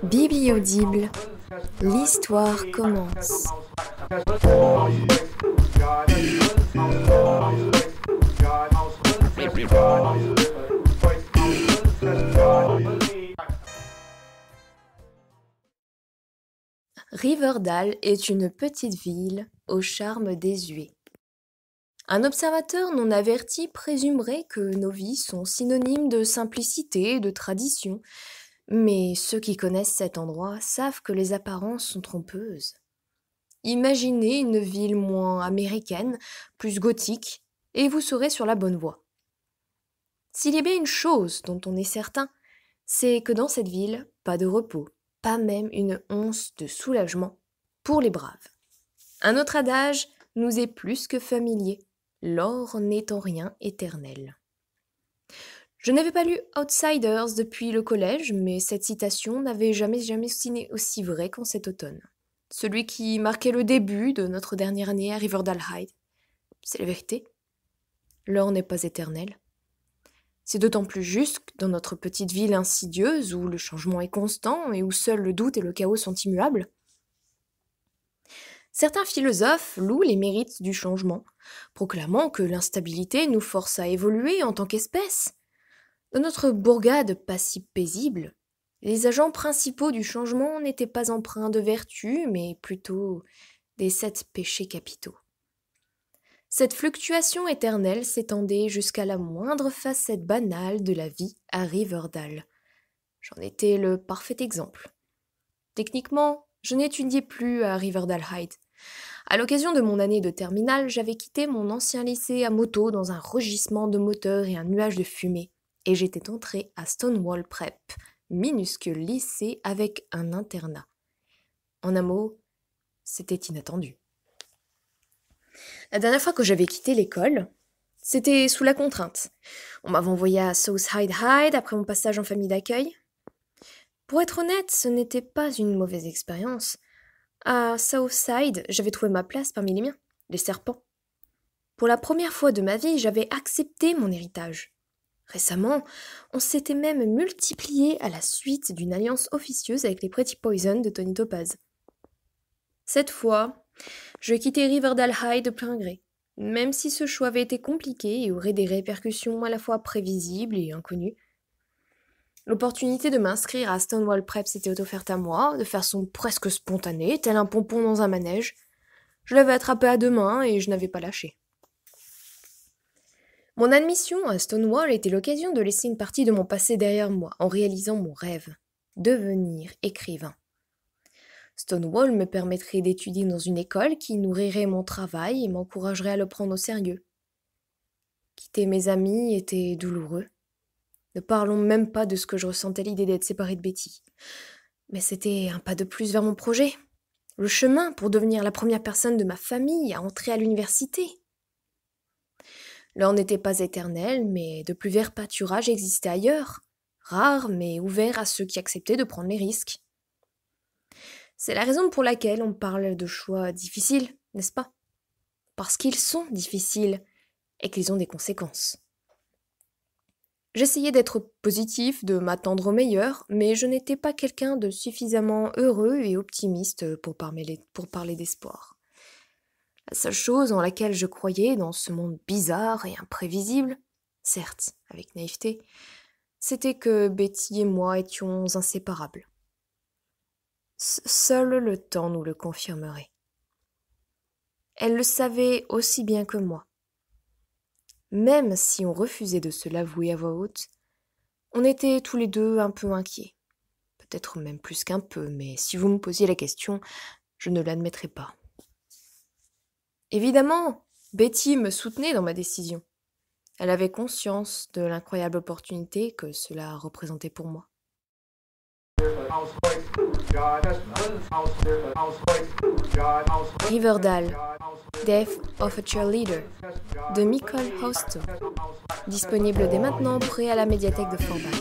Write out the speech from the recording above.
Bible audible, l'histoire commence. Riverdale est une petite ville au charme désuet. Un observateur non averti présumerait que nos vies sont synonymes de simplicité et de tradition, mais ceux qui connaissent cet endroit savent que les apparences sont trompeuses. Imaginez une ville moins américaine, plus gothique, et vous serez sur la bonne voie. S'il y a bien une chose dont on est certain, c'est que dans cette ville, pas de repos, pas même une once de soulagement pour les braves. Un autre adage nous est plus que familier. L'or n'est en rien éternel. Je n'avais pas lu Outsiders depuis le collège, mais cette citation n'avait jamais sonné aussi vrai qu'en cet automne. Celui qui marquait le début de notre dernière année à Riverdale High. C'est la vérité. L'or n'est pas éternel. C'est d'autant plus juste que dans notre petite ville insidieuse où le changement est constant et où seul le doute et le chaos sont immuables. Certains philosophes louent les mérites du changement, proclamant que l'instabilité nous force à évoluer en tant qu'espèce. Dans notre bourgade pas si paisible, les agents principaux du changement n'étaient pas empreints de vertu, mais plutôt des 7 péchés capitaux. Cette fluctuation éternelle s'étendait jusqu'à la moindre facette banale de la vie à Riverdale. J'en étais le parfait exemple. Techniquement, je n'étudiais plus à Riverdale High. À l'occasion de mon année de terminale, j'avais quitté mon ancien lycée à moto dans un rugissement de moteur et un nuage de fumée, et j'étais entrée à Stonewall Prep, minuscule lycée avec un internat. En un mot, c'était inattendu. La dernière fois que j'avais quitté l'école, c'était sous la contrainte. On m'avait envoyé à Southside High après mon passage en famille d'accueil. Pour être honnête, ce n'était pas une mauvaise expérience. À Southside, j'avais trouvé ma place parmi les miens, les serpents. Pour la première fois de ma vie, j'avais accepté mon héritage. Récemment, on s'était même multiplié à la suite d'une alliance officieuse avec les Pretty Poison de Tony Topaz. Cette fois, je quittais Riverdale High de plein gré, même si ce choix avait été compliqué et aurait des répercussions à la fois prévisibles et inconnues. L'opportunité de m'inscrire à Stonewall Prep s'était offerte à moi, de façon presque spontanée, tel un pompon dans un manège. Je l'avais attrapé à 2 mains et je n'avais pas lâché. Mon admission à Stonewall était l'occasion de laisser une partie de mon passé derrière moi, en réalisant mon rêve, devenir écrivain. Stonewall me permettrait d'étudier dans une école qui nourrirait mon travail et m'encouragerait à le prendre au sérieux. Quitter mes amis était douloureux. Ne parlons même pas de ce que je ressentais à l'idée d'être séparée de Betty. Mais c'était un pas de plus vers mon projet. Le chemin pour devenir la première personne de ma famille à entrer à l'université. L'or n'était pas éternel, mais de plus verts pâturages existaient ailleurs, rares mais ouverts à ceux qui acceptaient de prendre les risques. C'est la raison pour laquelle on parle de choix difficiles, n'est-ce pas? Parce qu'ils sont difficiles et qu'ils ont des conséquences. J'essayais d'être positif, de m'attendre au meilleur, mais je n'étais pas quelqu'un de suffisamment heureux et optimiste pour parler d'espoir. La seule chose en laquelle je croyais dans ce monde bizarre et imprévisible, certes avec naïveté, c'était que Betty et moi étions inséparables. Seul le temps nous le confirmerait. Elle le savait aussi bien que moi. Même si on refusait de se l'avouer à voix haute, on était tous les deux un peu inquiets. Peut-être même plus qu'un peu, mais si vous me posiez la question, je ne l'admettrais pas. Évidemment, Betty me soutenait dans ma décision. Elle avait conscience de l'incroyable opportunité que cela représentait pour moi. Riverdale, Death of a Cheerleader, de Nicole Hosto, disponible dès maintenant prêt à la médiathèque de Forbach.